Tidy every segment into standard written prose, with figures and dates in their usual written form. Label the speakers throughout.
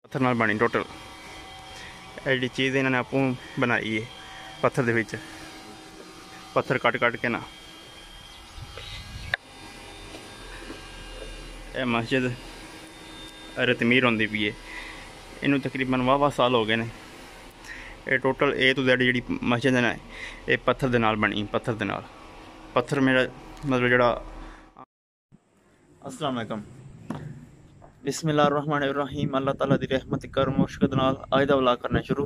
Speaker 1: पत्थर नाल बनी टोटल जी चीज़ इन्होंने आपूं बनाई है पत्थर दे विच पत्थर कट के ना यह मस्जिद रतमीर होंदी पई है इनू तकरीबन वाह साल हो गए ने। ये टोटल ए टू ज़ेड जी मस्जिद है ये पत्थर दे नाल बनी पत्थर मेरा मतलब जड़ा।
Speaker 2: अस्सलाम वालेकुम बिस्मिल्लाहिर्रहमानिर्रहीम। अल्लाह ताला दी रहमत कर मुश्किल नाल अज दा व्लॉग करना शुरू।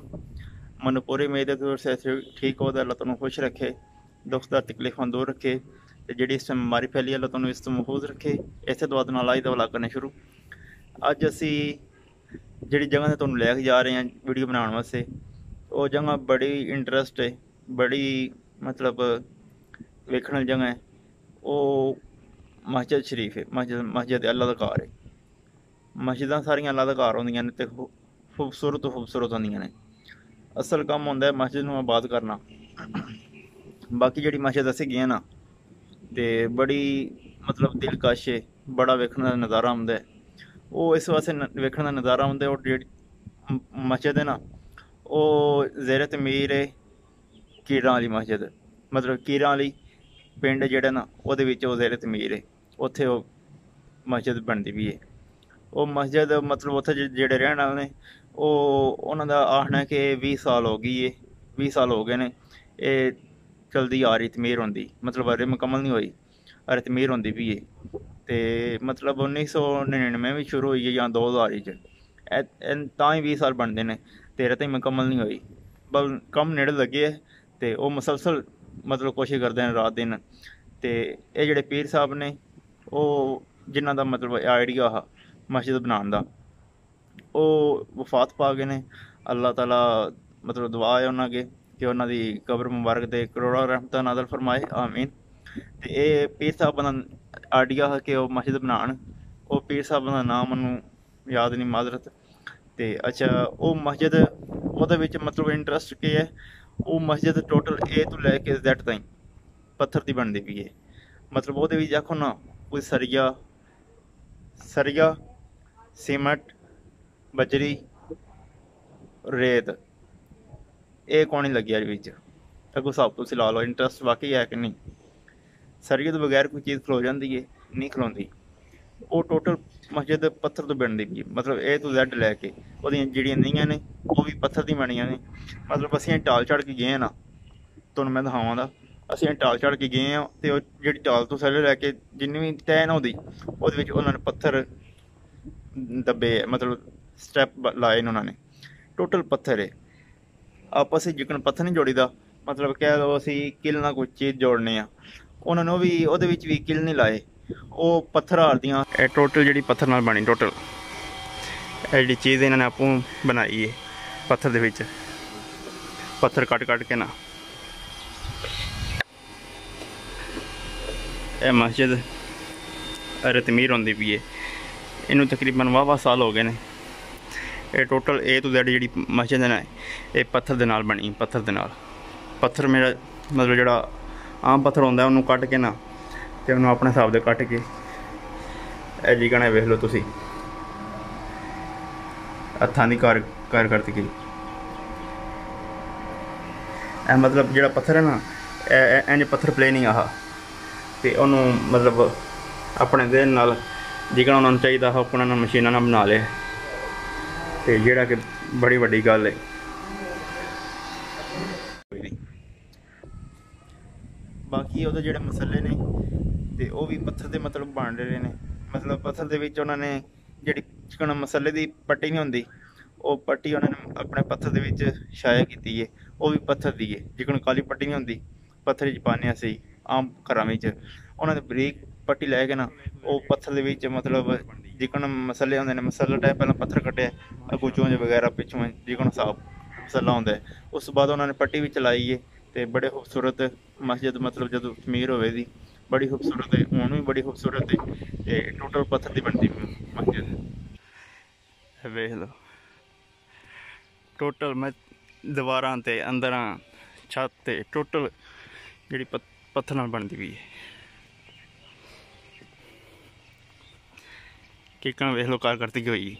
Speaker 2: मैनू पूरी उम्मीद है कि ठीक हो अल्लाह तुहानू खुश रखे, दुख दर्द तकलीफां दूर रखे ते जिहड़ी इस टाइम बीमारी फैली अल्लाह तुहानू इस तो महफूज रखे। इसे दुआ दे नाल अज दा व्लॉग करना शुरू। अज असी जिहड़ी जगह ते तुहानू लैके जा रहे हैं वीडियो बनाने वास्ते, वो जगह बड़ी इंटरस्ट है, बड़ी मतलब वेखण वाली जगह है। वो मस्जिद शरीफ है, मस्जिद अल्लाह दा घर है। मस्जिदां सारियां अल्लाह दा घर होंदियां ने ते खूबसूरत होंदियां ने। असल काम होंदा है मस्जिद नूं आबाद करना। बाकी जिहड़ी मस्जिद असीं गए ना ते बड़ी मतलब दिलकश है, बड़ा वेखण दा नज़ारा आउंदा है। वो इस वास्ते वेखण दा नज़ारा आउंदा है, और जिहड़ी मस्जिद है ना वो ज़ेरे तमीर है कीरां वाली मस्जिद, मतलब कीरां वाली पिंड जेह्ड़ा ना ओहदे विच ओह ज़ेरे तमीर है, उत्थे ओह मस्जिद बनदी पई है। वो मस्जिद मतलब उत्थे जेह्ड़े रहण वाले ने उन्हां दा आखना है कि 20 साल हो गई है, 20 साल हो गए ने एह् चलदी आ रही तमीर होंदी, मतलब अरे मुकम्मल नहीं होई, अरे तमीर होंदी पई है। ते मतलब 1999 भी शुरू होई है जां 2000 च, तां ही 20 साल बनदे ने, 13 ताईं मुकम्मल नहीं होई। बल कम्म नेड़े लगे है ते ओह् मुसलसल मतलब कोशिश करदे ने रात दिन। ते एह् जेह्ड़े पीर साहब ने ओह् जिन्हां दा मतलब आइडिया हा मस्जिद बनाने दा, ओह् वफात पा गए ने। अल्लाह ताला मतलब दुआ है उन्हां अगे कि उन्हां दी कब्र मुबारक दे करोड़ां रहमतां नाज़िल फरमाए, आमीन। ते एह् पीर साहब दा आइडिया हा कि ओह् मस्जिद बनान। ओह् पीर साहब दा नाम मैनूं याद नहीं, माजरत। ते अच्छा ओह् मस्जिद ओहदे विच मतलब इंटरस्ट केह् है, ओह् मस्जिद टोटल ए तो लैके ज़ेड ताईं पत्थर दी बनदी पई है। मतलब ओहदे विच आखो ना कोई सरिया सीमेंट बजरी रेत एह् कौन नहीं लग्गी बिच। अगों हिसाब तुसीं ला लो इंटरस्ट वाकई है कि नहीं। सरिये तो बगैर कोई चीज़ खलो जाती है, नहीं खलोंदी। वो टोटल मस्जिद पत्थर तो बनदी पई, मतलब ए टू ज़ेड लैके ओहदियां जेह्ड़ियां नींहां ने ओह् भी पत्थर दी बनियां ने। मतलब असीं टाल चढ़ के गए ना, तुहानूं मैं दिखावां दा। असीं टाल चढ़ के गए हैं ते ओह् जेह्ड़ी टाल तो थल्ले लैके जिन्नी भी तैह् ना ओहदी ओहदे विच उन्होंने पत्थर दब्बे, मतलब स्टैप लाए ने उन्होंने, टोटल पत्थर है। आपस च जिकन पत्थर नहीं जोड़ी दा, मतलब कह लो असीं किल नाल कोई चीज़ जोड़ने आ, उन्होंने भी ओहदे विच भी किल नहीं लाए, ओह् पत्थर हार दियां।
Speaker 1: टोटल जी पत्थर नाल बनी टोटल जी चीज़ इन्होंने आपूं बनाई है पत्थर दे विच पत्थर कट के ना। यह मस्जिद रतमीर होंदी पई है इनू तकरीबन वाह साल हो गए ने। ये टोटल ए टू ज़ेड जी मस्जिद है ये पत्थर दे नाल बनी पत्थर मेरा मतलब जड़ा आम पत्थर होंदा उन्होंने कट के ना ते उन्होंने अपने हिसाब से कट के जी कहना वेख लो तुसीं हत्थां दी कारकरदगी। मतलब जड़ा पत्थर है ना इंज पत्थर प्लेनिंग आहा ते उन्होंने मतलब अपने देन नाल जिकना उन्होंने चाहिए हा अपना मशीनां नाल बना लिया, ते जेह्ड़ा कि बड़ी वड्डी गल है।
Speaker 2: बाकी ओहदे जेह्ड़े मसले ने ते ओह भी पत्थर दे मतलब बन रहे ने। मतलब पत्थर दे विच उन्होंने जेह्ड़ी चिकन मसाले दी पट्टी नहीं होंदी, ओह पट्टी उन्होंने अपने पत्थर दे विच छाया कीती है, ओह भी पत्थर दी है। जिकन काली पट्टी नहीं होंदी पत्थर च पाने असीं आम घरां विच, उन्होंने बरीक पट्टी लै के ना ओह पत्थर दे विच मतलब जिकन मसाले होंदे ने, मसाला टाइप पैह्लां पत्थर कट्टेआ, अग्गों चूंज वगैरह पिच्छों जिकन साफ मसाला होंदा है, उस बाद उन्होंने पट्टी विच लाई है। ते बड़े खूबसूरत मस्जिद मतलब जदों तमीर होवे दी बड़ी खूबसूरत है, हुण भी बड़ी खूबसूरत है। ते टोटल पत्थर दी बनदी मस्जिद
Speaker 1: वेख लो टोटल मैं दीवारां ते अंदरां छत ते टोटल जी पत्थर नाल बनदी पई है। किकन वेख लो कारकरदगी होई।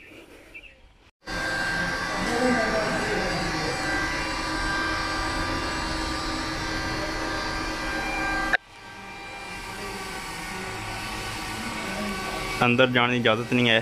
Speaker 1: अंदर जाने की इजाज़त नहीं है।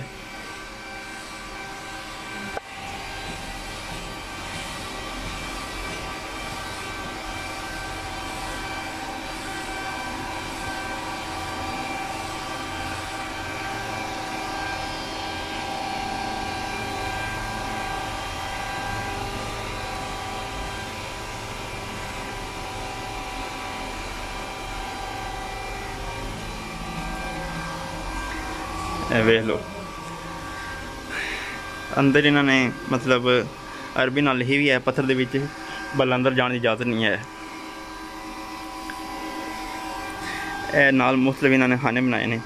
Speaker 1: वेख लो अंदर इन्होंने मतलब अरबी नाल लिखी भी है पत्थर दे विच, बल अंदर जाने की इजाज़त नहीं है। ए नाल मुख्तलिफ इन्होंने खाने बनाए ने,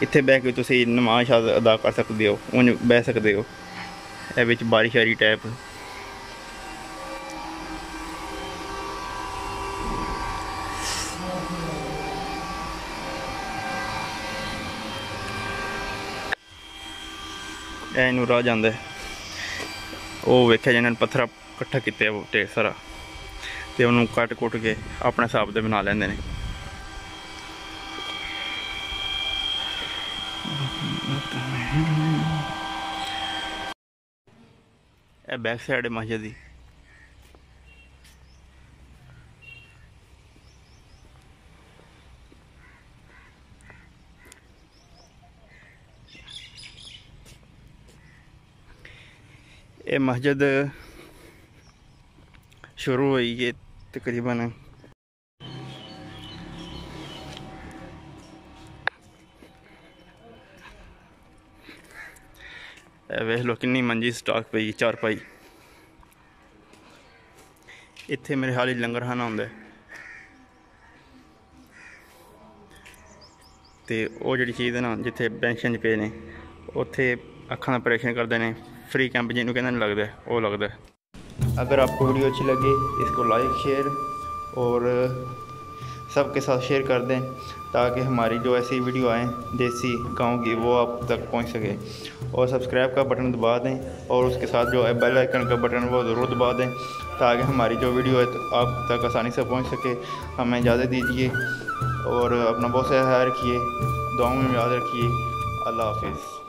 Speaker 1: इत्थे बह के तुसीं नमाज अदा कर सकते हो, उंज बह सकते हो। ए विच बारी शारी टाइप इनू राह जाता है। वो वेख्या जिन्होंने पत्थर कट्ठा किया वो ढेर सारा, तो उन्होंने कट कुट के अपने हिसाब से बना लेंगे ने। बैक साइड है मस्जिद की। ये मस्जिद शुरू हुई है तकरीबन वेख लो कितनी मंजी स्टाक पई, 4 पाई। इत्थे मेरे ख्याल लंगर खाना होंदा है, तो वो जी चीज़ है ना जिथे बेंच पे ने उत्थे अखां दा ऑपरेशन करते हैं, फ्री कैंप जिन्होंने कहना नहीं लगता वो लगता है। अगर आपको वीडियो अच्छी लगे इसको लाइक शेयर और सबके साथ शेयर कर दें, ताकि हमारी जो ऐसी वीडियो आएँ देसी गांव की वो आप तक पहुंच सके। और सब्सक्राइब का बटन दबा दें और उसके साथ जो बेल आइकन का बटन वो ज़रूर दबा दें, ताकि हमारी जो वीडियो है तो आप तक आसानी से पहुंच सके। हमें इजाज़त दीजिए और अपना बहुत सा ख्याल रखिए, दुआओं में याद रखिए। अल्लाह हाफिज़।